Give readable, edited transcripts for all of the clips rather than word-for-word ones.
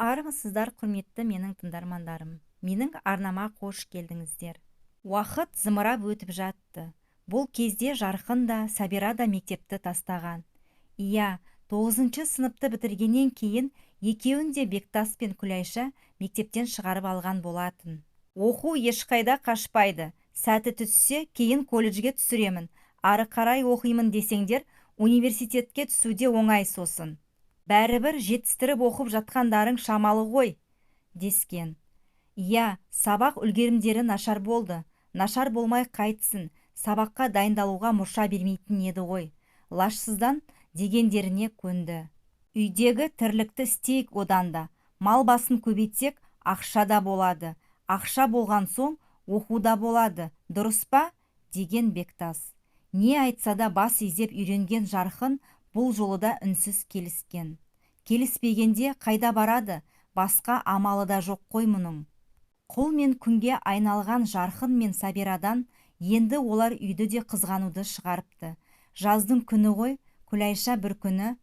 армысыздар, құрметті менің тыңдармандарым. Менің арнама қош келдіңіздер. Уақыт зымырап өтіп жатты. Бұл кезде Жарқын да, Сабира да мектепті тастаған. Иә, 9 сыныпты бітіргеннен кейін екеуін де Бектас пен Күлайша мектептен шығарып алған болатын. Оқу ешқайда қашпайды. Сәті түссе, кейін колледжге түсіремін. Ары қарай оқимын десеңдер, университетке түсуде оңай сосын. Бәрібір жетістіріп оқып жатқандарың шамалы ғой, дескен. Иә, сабақ үлгерімдері нашар болды. Нашар болмай қайтсын, сабаққа дайындалуға мұрша бермейтін еді ғой. Лажсыздан дегендеріне көнді. Үйдегі тірлікті істейік одан да. Мал басын көбейтсек, ақша да болады. Ақша болған соң, оқу да болады. Дұрыс па? Деген Бектас. Не айтса да бас изеп үйренген Жарқын бұл жолы да үнсіз келіскен. Келіспегенде қайда барады? Басқа амалы да жоқ қой мұның. Құл мен күнге айналған Жарқын мен Сабирадан енді олар үйді де қызғануды шығарыпты. Жаздың күні ғой, Күлайша бір күні: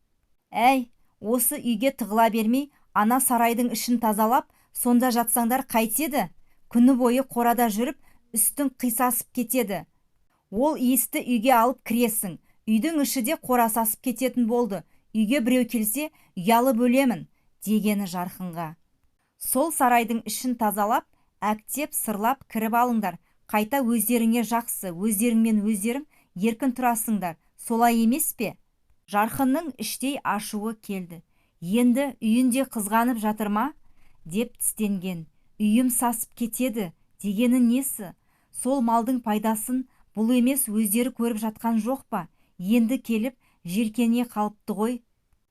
«Әй, осы үйге тығыла бермей, ана сарайдың ішін тазалап, сонда жатсаңдар қайтеді? Күні бойы қорада жүріп, үстің қисасып кетеді. Ол иісті үйге алып кіресің. Үйдің іші де қорасасып кететін болды. Үйге біреу келсе, ұялып өлемін», дегені Жарқынға. Сол сарайдың ішін тазалап, әктеп, сырлап кіріп алыңдар. Қайта өздеріңе жақсы, өздеріңмен өздерің еркін тұрасыңдар. Солай емес пе? Жарқынның іштей ашуы келді. Енді үйінде қызғанып жатыр ма? Деп тістенген. Үйім сасып кетеді дегені несі? Сол малдың пайдасын бұл емес өздері көріп жатқан жоқ па? Енді келіп жеркене қалыпты ғой.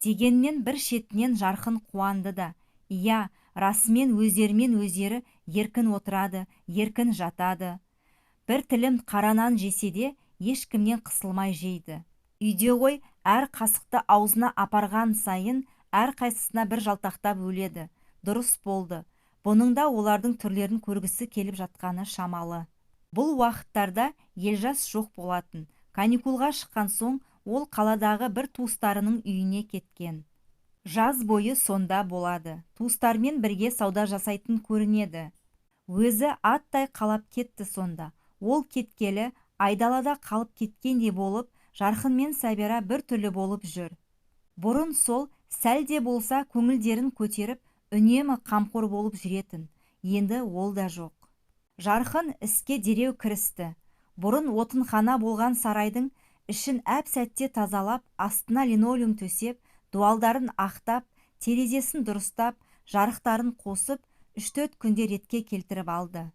Дегеннен бір шетінен Жарқын қуанды да. Иә, расымен өздерімен өздері еркін отырады, еркін жатады. Бір тілім қаранан жесе де ешкімнен қысылмай жейді. Үйде ғой, әр қасықты аузына апарған сайын әр қайсысына бір жалтақтап өледі. Дұрыс болды. Бұның да олардың түрлерін көргісі келіп жатқаны шамалы. Бұл уақыттарда Елжас жоқ болатын. Каникулға шыққан соң ол қаладағы бір туыстарының үйіне кеткен. Жаз бойы сонда болады. Туыстармен бірге сауда жасайтын көрінеді. Өзі аттай қалап кетті сонда. Ол кеткелі айдалада қалып кеткендей болып, Жарқын мен Сабира бір түрлі болып жүр. Бұрын сол сәл де болса көңілдерін көтеріп, үнемі қамқор болып жүретін. Енді ол да жоқ. Жарқын іске дереу кірісті. Бұрын отынхана болған сарайдың ішін әп-сәтте тазалап, астына линолеум төсеп, дуалдарын ақтап, терезесін дұрыстап, жарықтарын қосып, 3-4 күнде ретке келтіріп алды.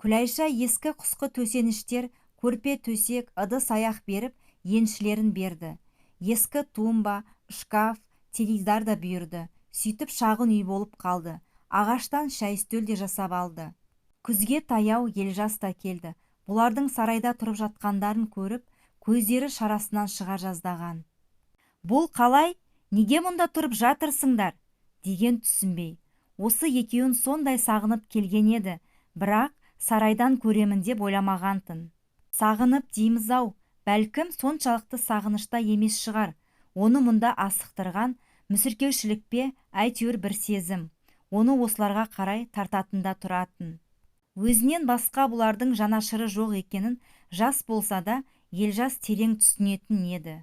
Күлайша ескі құсқы төсеніштер, көрпе төсек, ыдыс-аяқ беріп, еншілерін берді. Ескі тумба, шкаф, теледидар да бұйырды. Сөйтіп шағын үй болып қалды. Ағаштан шай үстел де жасап алды. Күзге таяу Елжас та келді. Бұлардың сарайда тұрып жатқандарын көріп, көздері шарасынан шыға жаздаған. «Бұл қалай? Неге мұнда тұрып жатырсыңдар?» деген түсінбей. Осы екеуін сондай сағынып келген еді, бірақ сарайдан көремін деп ойламағантын. Сағынып дейміз-ау, бәлкім соншалықты сағынышта емес шығар. Оны мұнда асықтырған мүсіркеушілік пе, әйтеуір бір сезім. Оны осыларға қарай тартатында тұратын. Өзінен басқа бұлардың жанашыры жоқ екенін жас болса да Елжас терең түсінетін еді.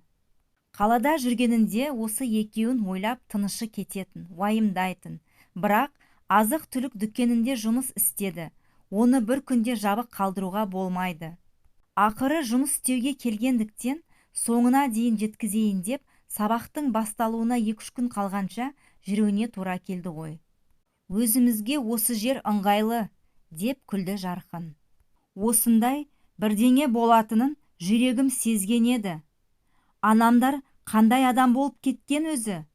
Қалада жүргенінде осы екеуін ойлап тынышы кететін, уайымдайтын. Бірақ азық-түлік дүкенінде жұмыс істеді. Оны бір күнде жабық қалдыруға болмайды. Ақыры жұмыс істеуге келгендіктен соңына дейін жеткізейін деп, сабақтың басталуына 2-3 күн қалғанша жүруіне тура келді ғой. «Өзімізге осы жер ыңғайлы», деп күлді Жарқын. «Осындай бірдеңе болатынын жүрегім сезген еді. Анамдар қандай адам болып кеткен өзі?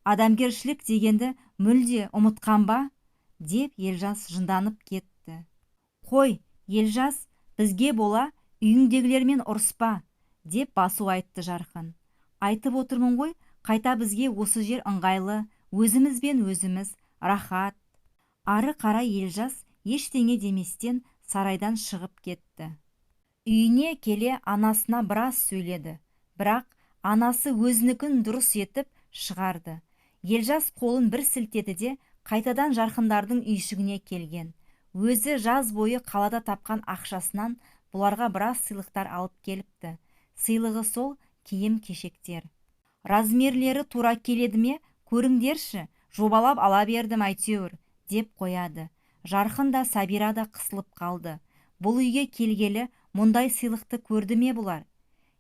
Адамгершілік дегенді мүлде ұмытқан ба?» деп Елжас жынданып кетті. «Қой, Елжас, бізге бола, үйіңдегілермен ұрыспа», деп басу айтты Жарқын. «Айтып отырмын ғой, қайта бізге осы жер ыңғайлы, өзімізбен өзіміз, рахат». Ары қарай Елжас ештеңе деместен сарайдан шығып кетті. Үйіне келе анасына біраз сөйледі, бірақ анасы өзінікін дұрыс етіп шығарды. Елжас қолын бір сілтеді де қайтадан жарқындардың үйшігіне келген. Өзі жаз бойы қалада тапқан ақшасынан бұларға біраз сыйлықтар алып келіпті. Сыйлығы сол киім-кешектер. Размерлері тура келеді ме, көріңдерші, жобалап ала бердім әйтеуір, деп қояды. Жарқын да Сабира да қысылып қалды. Бұл үйге келгелі мұндай сыйлықты көрді ме бұлар?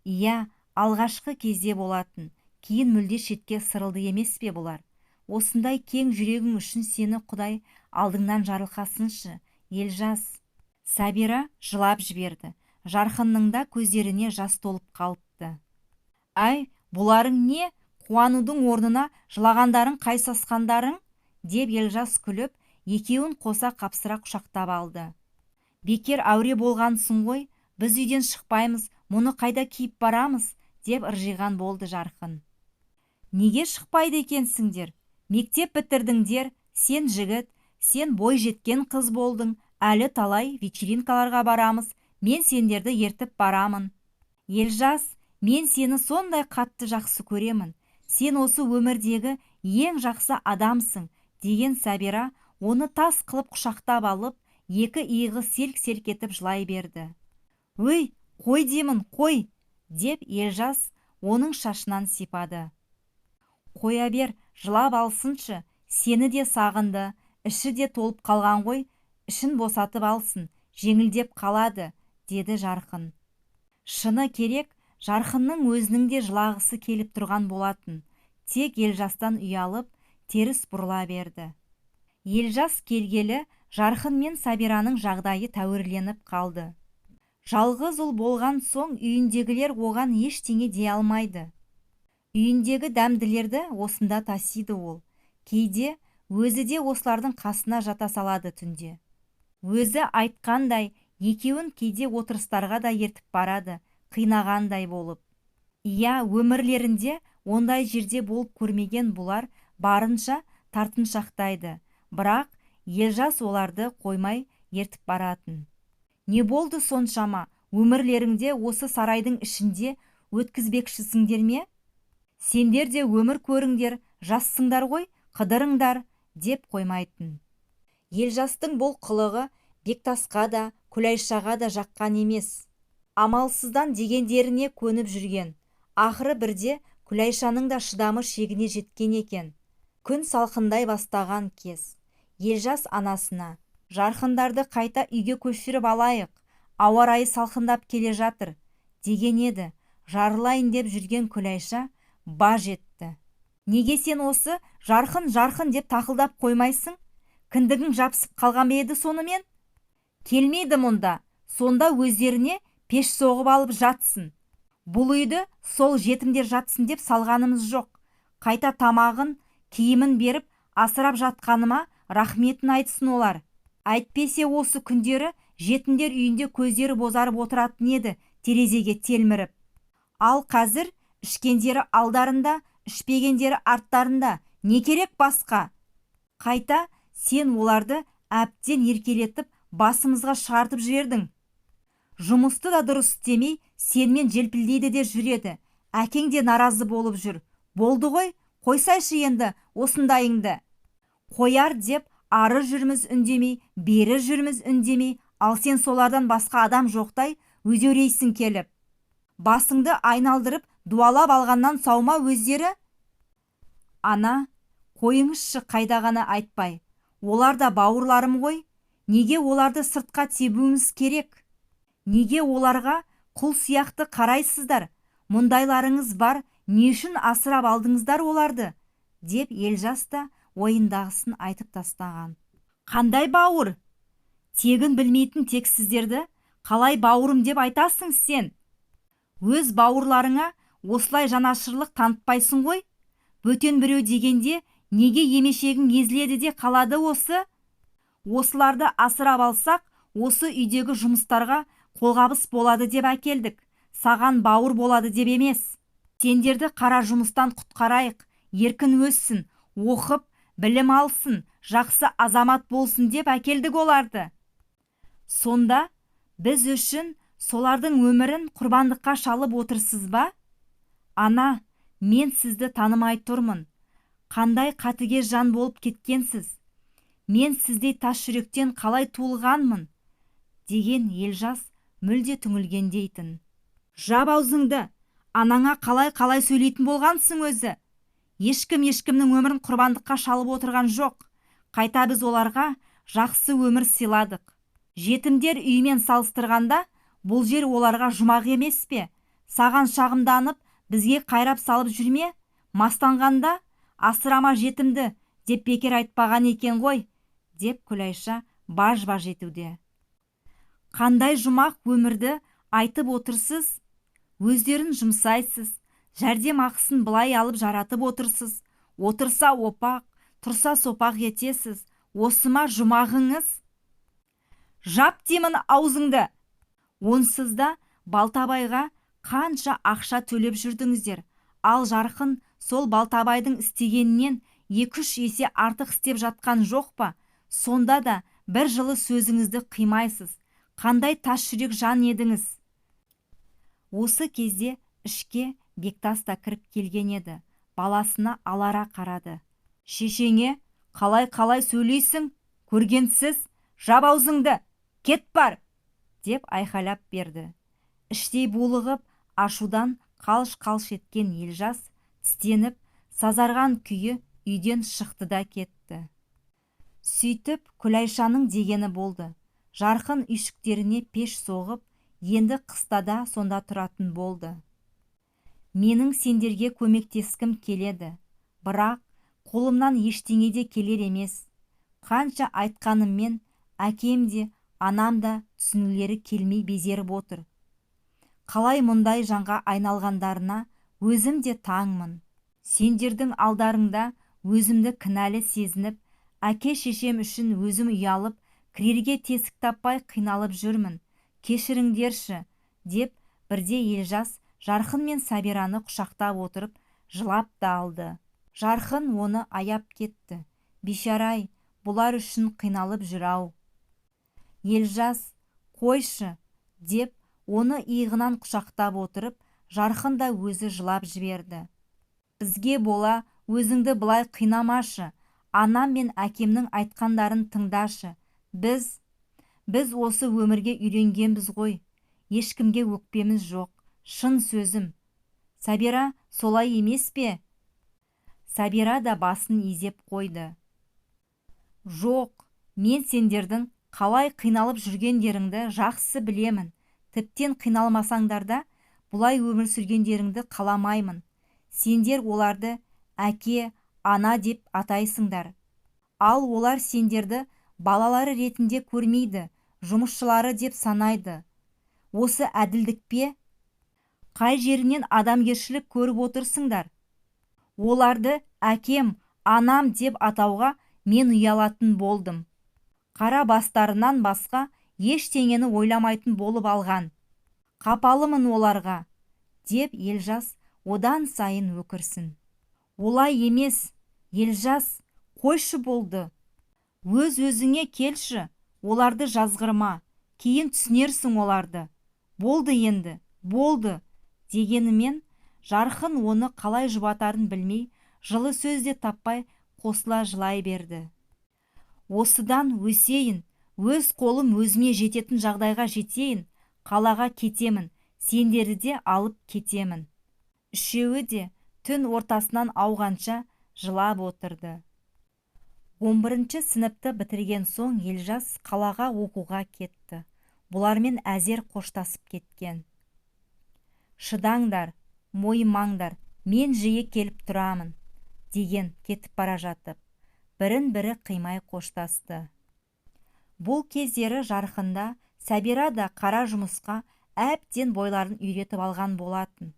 Иә, алғашқы кезде болатын, кейін мүлде шетке сырылды емес пе бұлар? Осындай кең жүрегің үшін сені Құдай алдыңнан жарылқасыншы, Елжас. Сабира жылап жіберді. Жарқынның да көздеріне жас толып қалыпты. Ай, бұларың не? Қуанудың орнына жылағандарың қайсасқандарың? Деп Елжас күліп, екеуін қоса қапсыра құшақтап алды. Бекер әуре болғансың ғой, біз үйден шықпаймыз, мұны қайда киіп барамыз? Деп ыржиған болды Жарқын. Неге шықпайды екенсіңдер? Мектеп бітірдіңдер, сен жігіт, сен бой жеткен қыз болдың, әлі талай вечеринкаларға барамыз, мен сендерді ертіп барамын. Елжас, мен сені сондай қатты жақсы көремін, сен осы өмірдегі ең жақсы адамсың, деген Сабира оны тас қылып құшақтап алып, екі иығы селк-селк етіп жылай берді. Өй, қой деймін, қой, деп Елжас оның шашынан сипады. Қоя бер, жылап алсыншы, сені де сағынды, іші де толып қалған ғой, ішін босатып алсын, жеңілдеп қалады, деді Жарқын. Шыны керек, Жарқынның өзінің де жылағысы келіп тұрған болатын. Тек Елжастан ұялып, теріс бұрыла берді. Елжас келгелі Жарқын мен Сабираның жағдайы тәуірленіп қалды. Жалғыз ұл болған соң үйіндегілер оған ештеңе дей алмайды. Үйіндегі дәмділерді осында тасиды ол. Кейде өзі де осылардың қасына жата салады түнде. Өзі айтқандай, екеуін кейде отырыстарға да ертіп барады, қинағандай болып. Иә, өмірлерінде ондай жерде болып көрмеген бұлар барынша тартыншақтайды, бірақ Елжас оларды қоймай ертіп баратын. Не болды соншама, өмірлеріңде осы сарайдың ішінде өткізбекшісіңдер ме? Сендер де өмір көріңдер, жассыңдар ғой, қыдырыңдар, деп қоймайтын. Елжастың бұл қылығы Бектасқа да, Күлайшаға да жаққан емес. Амалсыздан дегендеріне көніп жүрген. Ақыры бірде Күлайшаның да шыдамы шегіне жеткен екен. Күн салқындай бастаған кез. Елжас анасына, Жарқындарды қайта үйге көшіріп алайық, ауа райы салқындап келе жатыр, деген еді. Жарылайын деп жүрген Күлайша баж етті. Неге сен осы Жарқын деп тақылдап қоймайсың? Кіндігің жапсып қалған еді сонымен? Келмейді мұнда, сонда өздеріне пеш соғып алып жатсын. Бұл үйді сол жетімдер жатсын деп салғанымыз жоқ. Қайта тамағын, киімін беріп, асырап жатқаныма рахметін айтсын олар. Әйтпесе осы күндері жетімдер үйінде көздері бозарып отыратын еді, терезеге телміріп. Ал қазір ішкендері алдарында, ішпегендері арттарында, не керек басқа? Қайта сен оларды әбден еркелетіп басымызға шығартып жібердің. Жұмысты да дұрыс істемей, сенмен желпілдейді де жүреді. Әкең де наразы болып жүр. Болды ғой, қойсайшы енді осындайыңды. Қояр деп ары жүрміз үндемей, бері жүрміз үндемей, ал сен солардан басқа адам жоқтай өзеурейсің келіп. Басыңды айналдырып дуалап алғаннан саума өздері? Ана, қойыңызшы қайда ғана айтпай. Олар да бауырларым ғой. Неге оларды сыртқа тебуіміз керек? Неге оларға құл сияқты қарайсыздар? Мұндайларыңыз бар, не үшін асырап алдыңыздар оларды? Деп Елжас та ойындағысын айтып тастаған. Қандай бауыр? Тегін білмейтін тек сіздерді қалай бауырым деп айтасың сен? Өз бауырларыңа осылай жанашырлық танытпайсың ғой? Бөтен біреу дегенде неге емешегің езіледі де қалады осы? Осыларды асырап алсақ, осы үйдегі жұмыстарға қолғабыс болады деп әкелдік. Саған бауыр болады деп емес. Сендерді қара жұмыстан құтқарайық, еркін өссін, оқып, білім алсын, жақсы азамат болсын деп әкелдік оларды. Сонда біз үшін солардың өмірін құрбандыққа шалып отырсыз ба? Ана, мен сізді танымай тұрмын. Қандай қатыгез жан болып кеткенсіз. Мен сіздей тас жүректен қалай туылғанмын, деген Елжас мүлде түңілгендейтін. Жап аузыңды, анаңа қалай сөйлейтін болғансың өзі. Ешкімнің өмірін құрбандыққа шалып отырған жоқ. Қайта біз оларға жақсы өмір сыйладық. Жетімдер үйімен салыстырғанда бұл жер оларға жұмақ емес пе? Саған шағымданып, бізге қайрап салып жүрме? Мастанғанда асырама жетімді деп бекер айтпаған екен ғой, деп Күлайша баж-баж етуде. Қандай жұмақ өмірді айтып отырсыз? Өздерін жұмсайсыз, жәрдем ақысын былай алып жаратып отырсыз. Отырса опақ, тұрса сопақ етесіз. Осы ма жұмағыңыз? Жап деймін аузыңды. Онсыз да Балтабайға қанша ақша төлеп жүрдіңіздер. Ал Жарқын сол Балтабайдың істегенінен 2-3 есе артық істеп жатқан жоқ па? Сонда да бір жылы сөзіңізді қимайсыз. Қандай тас жүрек жан едіңіз? Осы кезде ішке Бектас та кіріп келген еді. Баласына алара қарады. Шешеңе қалай сөйлейсің? Көргенсіз, жап аузыңды, кет бар, деп айқайлап берді. Іштей булығып, ашудан қалш-қалш еткен Елжас тістеніп, сазарған күйі үйден шықты да кетті. Сөйтіп Күлайшаның дегені болды. Жарқын үйшіктеріне пеш соғып, енді қыстада сонда тұратын болды. Менің сендерге көмектескім келеді, бірақ қолымнан ештеңе де келер емес. Қанша айтқаныммен әкем де, анам да түсінулері келмей безеріп отыр. Қалай мұндай жанға айналғандарына өзім де таңмын. Сендердің алдарыңда өзімді кінәлі сезініп, әке-шешем үшін өзім ұялып, кірерге тесік таппай қиналып жүрмін. Кешіріңдерші, деп бірде Елжас Жарқын мен Сабираны құшақтап отырып, жылап та алды. Жарқын оны аяп кетті. Бишарай, бұлар үшін қиналып жүрау. Елжас, қойшы, деп оны иығынан құшақтап отырып, Жарқын да өзі жылап жіберді. Бізге бола, өзіңді былай қинамашы. Анам мен әкемнің айтқандарын тыңдашы. Біз осы өмірге үйренгенбіз ғой. Ешкімге өкпеміз жоқ. Шын сөзім. Сабира солай емес пе? Сабира да басын изеп қойды. Жоқ, мен сендердің қалай қиналып жүргендеріңді жақсы білемін. Тіптен қиналмасаңдар да, бұлай өмір сүргендеріңді қаламаймын. Сендер оларды әке, ана деп атайсыңдар. Ал олар сендерді балалары ретінде көрмейді, жұмысшылары деп санайды. Осы әділдік пе? Қай жерінен адамгершілік көріп отырсыңдар? Оларды әкем, анам деп атауға мен ұялатын болдым. Қара бастарынан басқа ештеңені ойламайтын болып алған. Қапалымын оларға, деп Елжас одан сайын өкірсін. Олай емес, Елжас, қойшы болды. Өз-өзіңе келші, оларды жазғырма, кейін түсінерсің оларды. Болды енді, болды, дегенімен Жарқын оны қалай жұбатарын білмей, жылы сөзде таппай қосыла жылай берді. Осыдан өсейін, өз қолым өзіме жететін жағдайға жетейін, қалаға кетемін, сендерді де алып кетемін. Үшеуі де түн ортасынан ауғанша жылап отырды. 11 сыныпты бітірген соң Елжас қалаға оқуға кетті. Бұлармен әзер қоштасып кеткен. Шыдаңдар, мойымаңдар, мен жиі келіп тұрамын, деген кетіп бара жатып, бірін-бірі қимай қоштасты. Бұл кездері Жарқында Сәбира да қара жұмысқа әбден бойларын үйретіп алған болатын.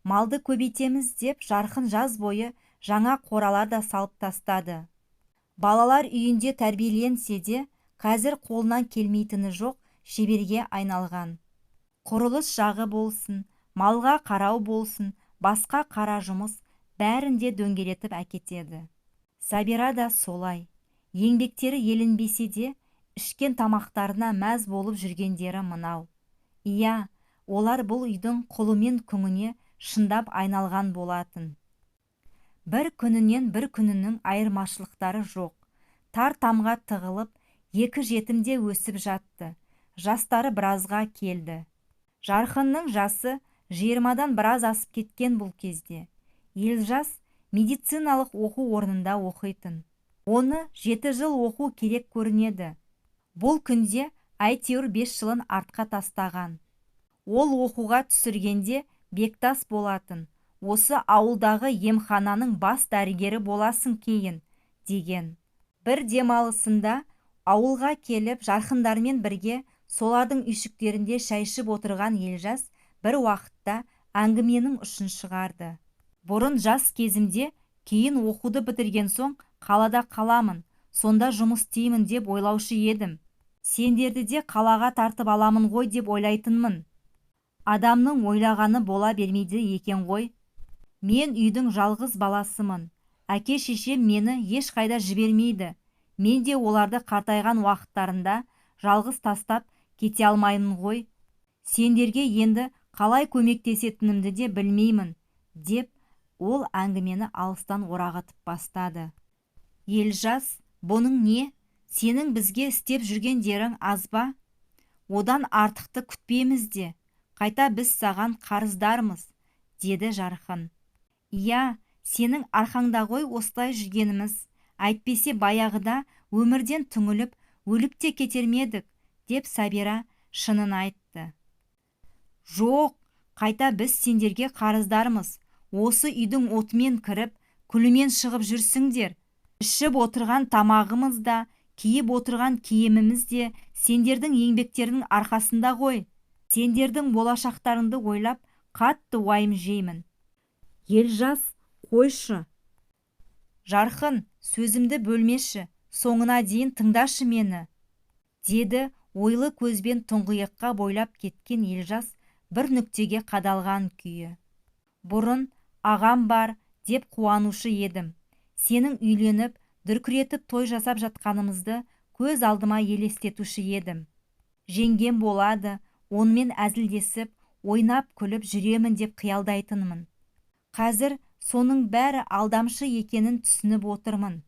Малды көбейтеміз деп Жарқын жаз бойы жаңа қоралар да салып тастады. Балалар үйінде тәрбиеленсе де, қазір қолынан келмейтіні жоқ шеберге айналған. Құрылыс жағы болсын, малға қарау болсын, басқа қара жұмыс бәрінде дөңгелетіп әкетеді. Сабира да солай. Еңбектері еленбесе де, ішкен тамақтарына мәз болып жүргендері мынау. Иә, олар бұл үйдің құлымен күңіне шындап айналған болатын. Бір күнінен бір күнінің айырмашылықтары жоқ. тар тамға тығылып, екі жетімде өсіп жатты. Жастары біразға келді. Жарқынның жасы 20-дан біраз асып кеткен бұл кезде. Елжас медициналық оқу орнында оқитын. Оны 7 жыл оқу керек көрінеді. Бұл күнде әйтеуір 5 жылын артқа тастаған. Ол оқуға түсіргенде бектас болатын. Осы ауылдағы емхананың бас дәрігері боласың кейін, деген. Бір демалысында ауылға келіп жарқындармен бірге солардың үйшіктерінде шай ішіп отырған Елжас бір уақытта әңгіменің ұшын шығарды. Бұрын жас кезімде, кейін оқуды бітірген соң қалада қаламын, сонда жұмыс істеймін деп ойлаушы едім. Сендерді де қалаға тартып аламын ғой деп ойлайтынмын. Адамның ойлағаны бола бермейді екен ғой. Мен үйдің жалғыз баласымын. Әке-шешем мені ешқайда жібермейді. Мен де оларды қартайған уақыттарында жалғыз тастап кете алмаймын ғой. Сендерге енді қалай көмектесетінімді де білмеймін, деп ол әңгімені алыстан орағытып бастады. Елжас, бұның не? Сенің бізге істеп жүргендерің аз ба? Одан артықты күтпейміз де, қайта біз саған қарыздармыз, деді Жарқын. Иә, сенің арқаңда ғой осылай жүргеніміз. Әйтпесе баяғыда өмірден түңіліп, өліп те кетермедік, деп Сәбира шынын айтты. Жоқ, қайта біз сендерге қарыздармыз. Осы үйдің отымен кіріп, күлімен шығып жүрсіңдер. Ішіп отырған тамағымыз да, киіп отырған киіміміз де сендердің еңбектерінің арқасында ғой. Сендердің болашақтарыңды ойлап, қатты уайым жеймін. Елжас, қойшы. Жарқын, сөзімді бөлмеші, соңына дейін тыңдашы мені, деді ойлы көзбен тұңғиыққа бойлап кеткен Елжас бір нүктеге қадалған күйі. Бұрын ағам бар деп қуанушы едім. Сенің үйленіп, дүркіретіп той жасап жатқанымызды көз алдыма елестетуші едім. Жеңгем болады, онымен әзілдесіп, ойнап күліп жүремін деп қиялдайтынмын. Қазір соның бәрі алдамшы екенін түсініп отырмын.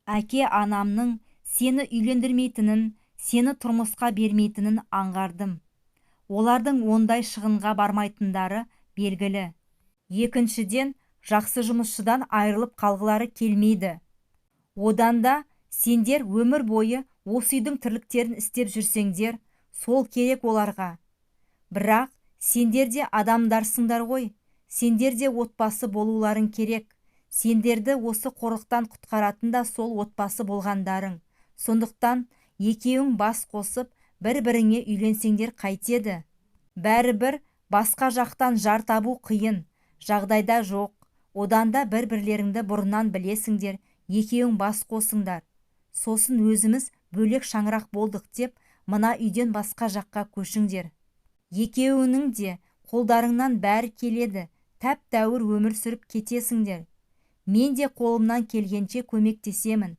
Әке анамның сені үйлендірмейтінін, сені тұрмысқа бермейтінін аңғардым. Олардың ондай шығынға бармайтындары белгілі. Екіншіден, жақсы жұмысшыдан айырылып қалғылары келмейді. Одан да сендер өмір бойы осы үйдің тірліктерін істеп жүрсеңдер, сол керек оларға. Бірақ сендер де адамдарсыңдар ғой. Сендер де отбасы болуларың керек. Сендерді осы қорлықтан құтқаратын да сол отбасы болғандарың. Сондықтан екеуің бас қосып, бір-біріңе үйленсеңдер қайтеді. Бәрібір басқа жақтан жар табу қиын. Жағдайда жоқ. Одан да бір-бірлеріңді бұрыннан білесіңдер, екеуің бас қосыңдар. Сосын өзіміз бөлек шаңырақ болдық деп, мына үйден басқа жаққа көшіңдер. Екеуінің де қолдарыңнан бәрі келеді, тәп-тәуір өмір сүріп кетесіңдер. Мен де қолымнан келгенше көмектесемін,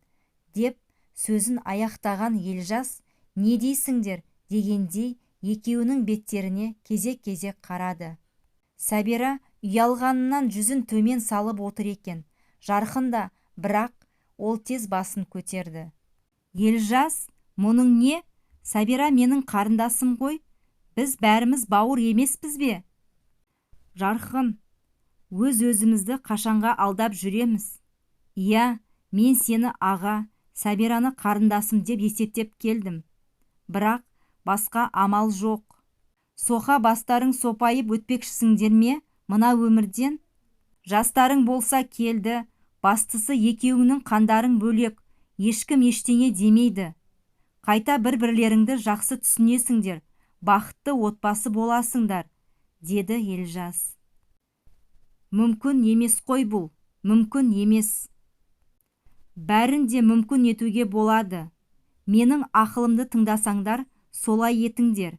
деп сөзін аяқтаған Елжас, не дейсіңдер дегендей екеуінің беттеріне кезек-кезек қарады. Сәбира ұялғанынан жүзін төмен салып отыр екен. Жарқын да, бірақ ол тез басын көтерді. Елжас, мұның не? Сәбира менің қарындасым ғой. Біз бәріміз бауыр емеспіз бе? Жарқын, өз-өзімізді қашанға алдап жүреміз. Иә, мен сені аға, Сәбираны қарындасым деп есептеп келдім. Бірақ басқа амал жоқ. Соқа бастарың сопайып өтпекшісіңдер ме мына өмірден? Жастарың болса келді, бастысы екеуіңнің қандарың бөлек, ешкім ештеңе демейді. Қайта бір-бірлеріңді жақсы түсінесіңдер, бақытты отбасы боласыңдар, деді Елжас. Мүмкін емес қой бұл, мүмкін емес. Бәрін де мүмкін етуге болады. Менің ақылымды тыңдасаңдар, солай етіңдер.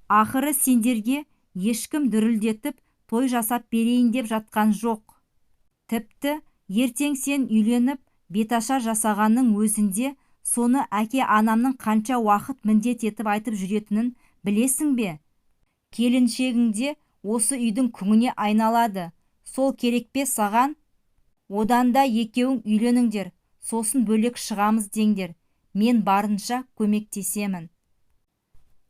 Ақыры сендерге ешкім дүрілдетіп той жасап берейін деп жатқан жоқ. Тіпті ертең сен үйленіп беташар жасағанның өзінде соны әке анамның қанша уақыт міндет етіп айтып жүретінін білесің бе? Келіншегіңде осы үйдің күңіне айналады. Сол керек пе саған? Одан да екеуің үйленіңдер. сосын бөлек шығамыз деңдер, мен барынша көмектесемін.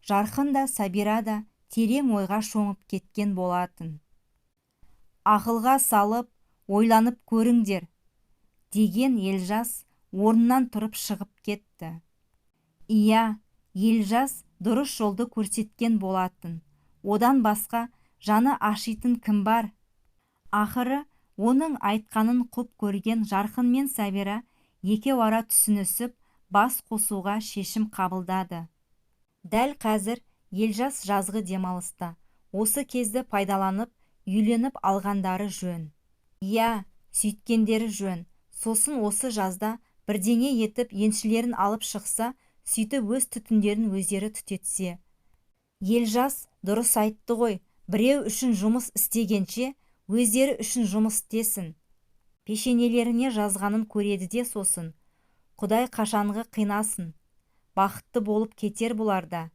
Жарқын да Сәбира да терең ойға шомып кеткен болатын. Ақылға салып, ойланып көріңдер, деген Елжас орнынан тұрып шығып кетті. Иә, Елжас дұрыс жолды көрсеткен болатын. Одан басқа жаны ашитын кім бар? Ақыры оның айтқанын құп көрген Жарқын мен Сәбира екеуара түсінісіп, бас қосуға шешім қабылдады. Дәл қазір Елжас жазғы демалыста. Осы кезді пайдаланып, үйленіп алғандары жөн. Иә, сүйткендері жөн. Сосын осы жазда бірдеңе етіп еншілерін алып шықса, сөйтіп өз түтіндерін өздері түтетсе. Елжас дұрыс айтты ғой, біреу үшін жұмыс істегенше, өздері үшін жұмыс істесін. Пешенелеріне жазғанын көреді де сосын. Құдай қашанғы қинасын. Бақытты болып кетер бұларда.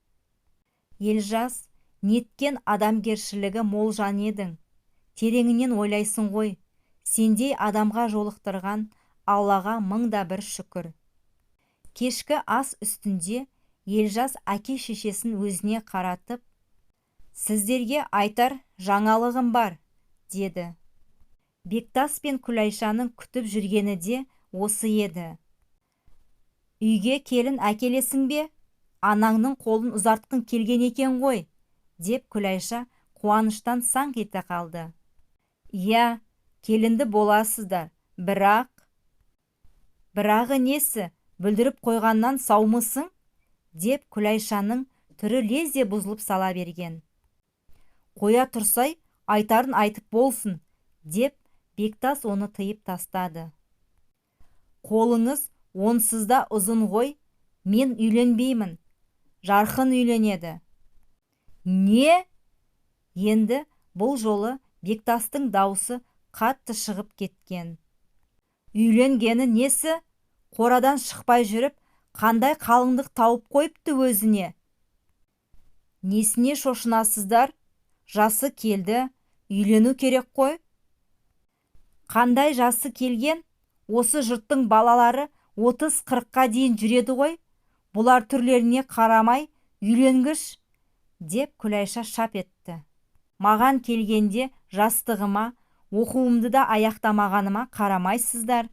Елжас, неткен адамгершілігі мол жан едің. Тереңінен ойлайсың ғой. Сендей адамға жолықтырған Аллаға мыңда бір шүкір. Кешкі ас үстінде Елжас әке-шешесін өзіне қаратып, сіздерге айтар жаңалығым бар, деді. Бектас пен Күлайшаның күтіп жүргені де осы еді. Үйге келін әкелесің бе? Анаңның қолын ұзартқың келген екен ғой, деп Күлайша қуаныштан саңқ ете қалды. Иә, келінді боласыздар, Бірағы несі, бүлдіріп қойғаннан саумысың? Деп Күлайшаның түрі лезде бұзылып сала берген. Қоя тұрсай, айтарын айтып болсын, деп Бектас оны тыйып тастады. Қолыңыз онсызда ұзын ғой, мен үйленбеймін, Жарқын үйленеді. Не? Енді бұл жолы Бектастың даусы қатты шығып кеткен. Үйленгені несі? Қорадан шықпай жүріп, қандай қалыңдық тауып қойыпты өзіне? Несіне шошынасыздар? Жасы келді, үйлену керек қой. Қандай жасы келген? Осы жұрттың балалары 30-40-қа дейін жүреді ғой. Бұлар түрлеріне қарамай, үйленгіш, деп Күлайша шап етті. Маған келгенде жастығыма, оқуымды да аяқтамағаныма қарамайсыздар.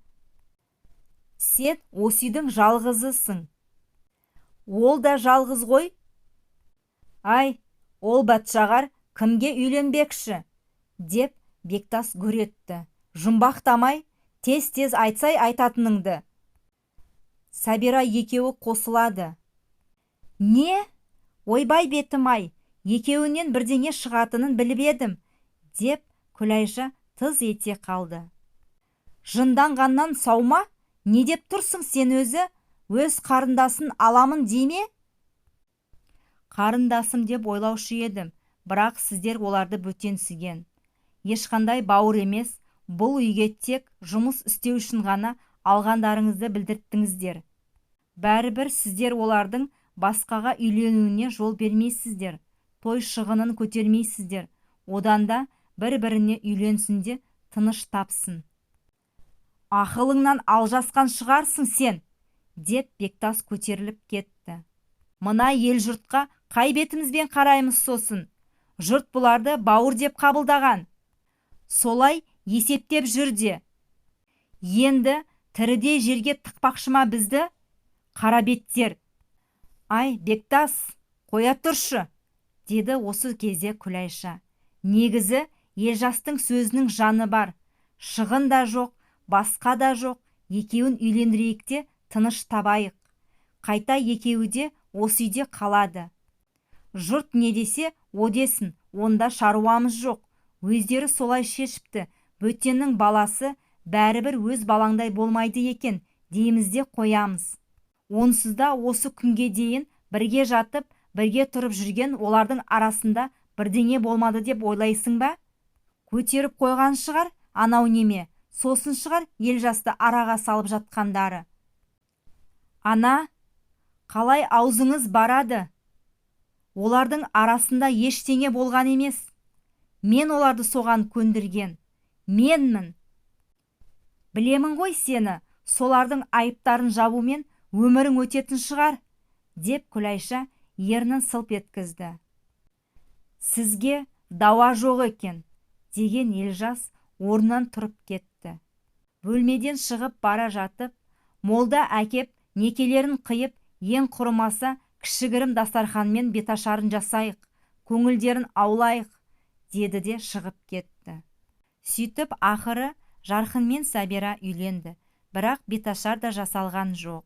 Сен осы үйдің жалғызысың. Ол да жалғыз ғой. Ай, ол бәтшағар кімге үйленбекші? Деп Бектас гүр етті. Жұмбақтамай, тез-тез айтсай айтатыныңды. Сәбира екеуі қосылады. Не? Ойбай бетім-ай, екеуінен бірдеңе шығатынын біліп едім, деп Күлайша тыз ете қалды. Жынданғаннан саума? Не деп тұрсың сен өзі? Өз қарындасын аламын дейме? Қарындасым деп ойлаушы едім, бірақ сіздер оларды бөтенсіген. Ешқандай бауыр емес, бұл үйге тек жұмыс істеу үшін ғана алғандарыңызды білдірттіңіздер. Бәрібір сіздер олардың басқаға үйленуіне жол бермейсіздер, той шығынын көтермейсіздер, одан да бір-біріне үйленсінде тыныш тапсын. Ақылыңнан алжасқан шығарсың сен, деп Бектас көтеріліп кетті. Мына ел жұртқа қай бетімізбен қараймыз сосын? Жұрт бұларды бауыр деп қабылдаған. Солай есептеп жүрде. Енді тіріде жерге тықпақшыма бізді? Қарабеттер. Ай, Бектас, қоя тұршы, деді осы кезде Күлайша. Негізі Елжастың сөзінің жаны бар. Шығын да жоқ, басқа да жоқ. Екеуін үйлендірейік те тыныш табайық. Қайта екеуі де осы үйде қалады. Жұрт не десе, о десін, онда шаруамыз жоқ. Өздері солай шешіпті. Бөтеннің баласы бәрібір өз балаңдай болмайды екен, деймізде қоямыз. Онсызда осы күнге дейін бірге жатып, бірге тұрып жүрген олардың арасында бірдеңе болмады деп ойлайсың ба? Көтеріп қойған шығар, анау неме, сосын шығар Елжасты араға салып жатқандары. Ана, қалай аузыңыз барады? Олардың арасында ештеңе болған емес. Мен оларды соған көндірген. Менмін. Білемін ғой сені, солардың айыптарын жабумен өмірің өтетін шығар, деп Күлайша ернін сылп еткізді. Сізге дауа жоқ екен, деген Елжас орнынан тұрып кетті. Бөлмеден шығып бара жатып, молда әкеп некелерін қиып, ең құрымаса кішігірім дастарханмен беташарын жасайық, көңілдерін аулайық, деді де шығып кетті. Сөйтіп ақыры Жарқын мен Сәбира үйленді, бірақ беташар да жасалған жоқ.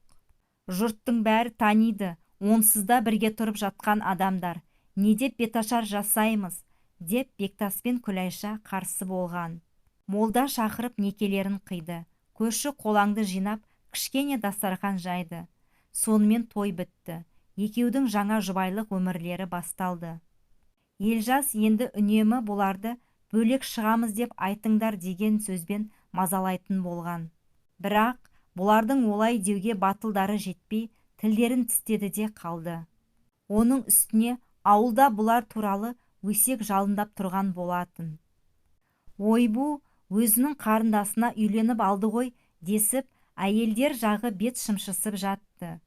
Жұрттың бәрі таниды, онсыз да бірге тұрып жатқан адамдар. Не деп беташар жасаймыз, деп Бектас пен Күлайша қарсы болған. Молда шақырып некелерін қиды, көрші қолаңды жинап, кішкене дастархан жайды. Сонымен той бітті. Екеудің жаңа жұбайлық өмірлері басталды. Елжас енді үнемі бұларды бөлек шығамыз деп айтыңдар деген сөзбен мазалайтын болған. Бірақ бұлардың олай деуге батылдары жетпей, тілдерін тістеді де қалды. Оның үстіне ауылда бұлар туралы өсек жалындап тұрған болатын. Ойбу, өзінің қарындасына үйленіп алды ғой, десіп, әйелдер жағы бет шымшысып жатты.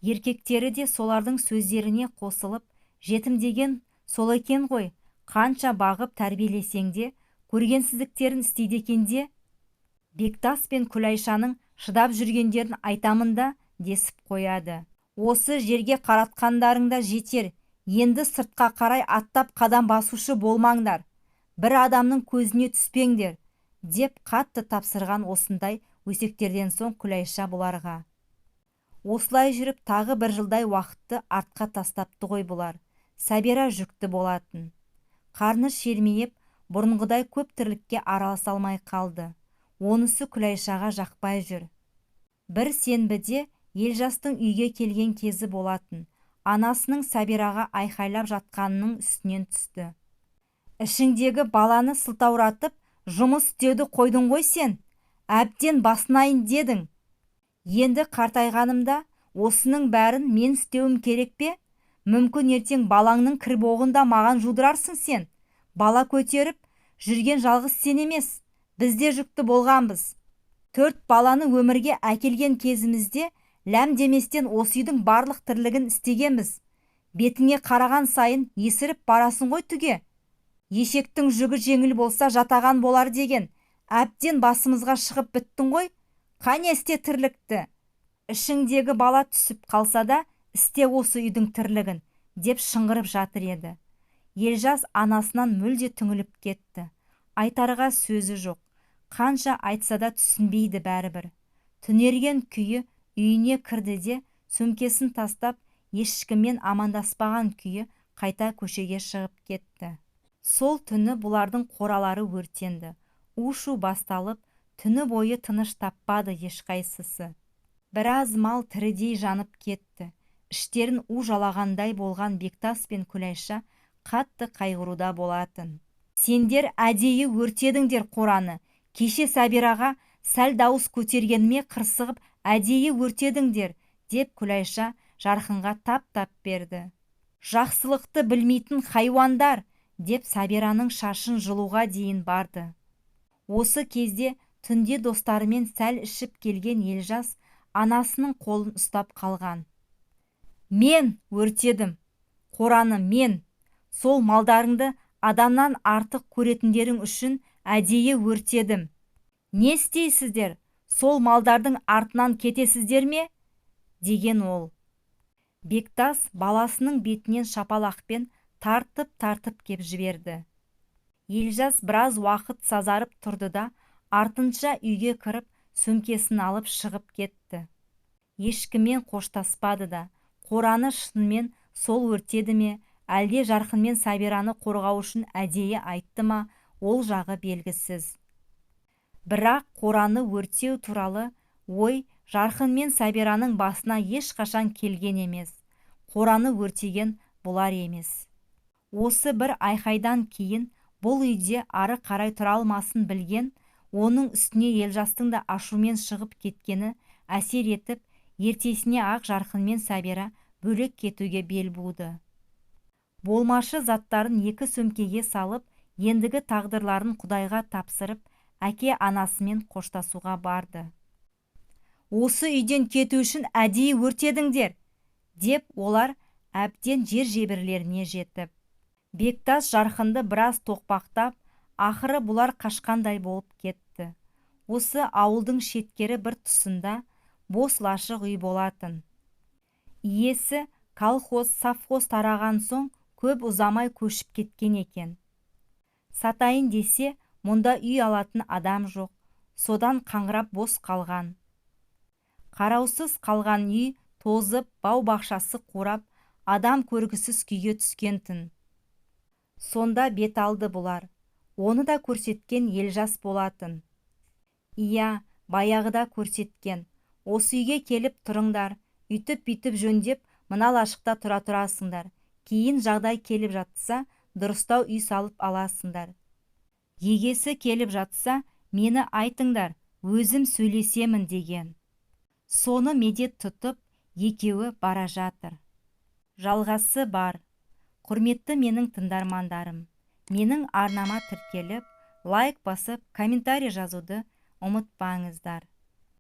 Еркектері де солардың сөздеріне қосылып, жетім деген сол екен ғой, қанша бағып тәрбиелесең де, көргенсіздіктерін істейді екен де. Бектас пен Күлайшаның шыдап жүргендерін айтамын да, десіп қояды. Осы жерге қаратқандарыңда жетер, енді сыртқа қарай аттап қадам басушы болмаңдар, бір адамның көзіне түспеңдер, деп қатты тапсырған. Осындай өсектерден соң Күлайша бұларға: осылай жүріп тағы бір жылдай уақытты артқа тастапты ғой бұлар. Сәбира жүкті болатын. Қарны шермейіп, бұрынғыдай көп тірлікке араласа алмай қалды. Онысы Күлайшаға жақпай жүр. Бір сенбіде Елжастың үйге келген кезі болатын. Анасының Сәбираға айқайлап жатқанының үстінен түсті. Ішіңдегі баланы сылтауратып, жұмыс істеуді қойдың ғой сен. Әбден басынайын дедің. Енді қартайғанымда осының бәрін мен істеуім керек пе? Мүмкін ертең балаңның кірбоғында маған жудырарсың сен. Бала көтеріп жүрген жалғыз сен емес, біз де жүкті болғанбыз. 4 баланы өмірге әкелген кезімізде ләм деместен осы үйдің барлық тірлігін істегенбіз. Бетіңе қараған сайын есіріп барасың ғой түге. Ешектің жүгі жеңіл болса жатаған болар деген. Әбден басымызға шығып біттің ғой. Қане істе тірлікті. Ішіңдегі бала түсіп қалса да істе осы үйдің тірлігін, деп шыңғырып жатыр еді. Елжас анасынан мүлде түңіліп кетті. Айтарға сөзі жоқ. Қанша айтса да түсінбейді бәрібір. Түнерген күйі үйіне кірді де, сөмкесін тастап, ешкіммен амандаспаған күйі қайта көшеге шығып кетті. Сол түні бұлардың қоралары өртенді. У-шу басталып, түні бойы тыныш таппады ешқайсысы. Біраз мал тірідей жанып кетті. Іштерін у жалағандай болған Бектас пен Күлайша қатты қайғыруда болатын. Сендер әдейі өртедіңдер қораны. Кеше Сәбираға сәл дауыс көтергеніме қырсығып әдейі өртедіңдер, деп Күлайша Жарқынға тап-тап берді. Жақсылықты білмейтін хайуандар, деп Сәбираның шашын жұлуға дейін барды. Осы кезде түнде достарымен сәл ішіп келген Елжас анасының қолын ұстап қалған. Мен өртедім, қораны мен. Сол малдарыңды адамнан артық көретіндерің үшін әдейі өртедім. Не істейсіздер? Сол малдардың артынан кетесіздер ме? деген ол. Бектас баласының бетінен шапалақпен тартып кеп жіберді. Елжас біраз уақыт сазарып тұрды да, артынша үйге кіріп, сөмкесін алып шығып кетті. Ешкіммен қоштаспады да, қораны шынымен сол өртеді ме, әлде Жарқынмен Сәбираны қорғау үшін әдейі айтты ма, ол жағы белгісіз. Бірақ қораны өртеу туралы ой Жарқын мен Сәбираның басына ешқашан келген емес. Қораны өртеген бұлар емес. Осы бір айқайдан кейін бұл үйде ары қарай тұра алмасын білген, оның үстіне Елжастың да ашумен шығып кеткені әсер етіп, ертесіне ақ Жарқын мен Сәбира бөлек кетуге бел буды. Болмашы заттарын 2 сөмкеге салып, ендігі тағдырларын Құдайға тапсырып, әке анасымен қоштасуға барды. осы үйден кету үшін әдейі өртедіңдер, деп олар әбден жер жебірлеріне жетіп. Бектас Жарқынды біраз тоқпақтап, ақыры бұлар қашқандай болып кетті. Осы ауылдың шеткері бір тұсында бос лашық үй болатын. Иесі колхоз, совхоз тараған соң көп ұзамай көшіп кеткен екен. Сатайын десе, мұнда үй алатын адам жоқ, содан қаңырап бос қалған. Қараусыз қалған үй тозып, бау-бақшасы қурап, адам көргісіз күйге түскен-тін. Сонда бет алды бұлар. Оны да көрсеткен Елжас болатын. Ия, баяғыда көрсеткен. Осы үйге келіп тұрыңдар, үйтіп-бүйтіп жөндеп, мына лашықта тұра тұрасыңдар. Кейін жағдай келіп жатса, дұрыстау үй салып аласыңдар. Егесі келіп жатса, мені айтыңдар, өзім сөйлесемін деген. Соны медет тұтып, екеуі бара жатыр. Жалғасы бар. Құрметті менің тыңдармандарым, менің арнама тіркеліп, лайк басып, комментарий жазуды ұмытпаңыздар.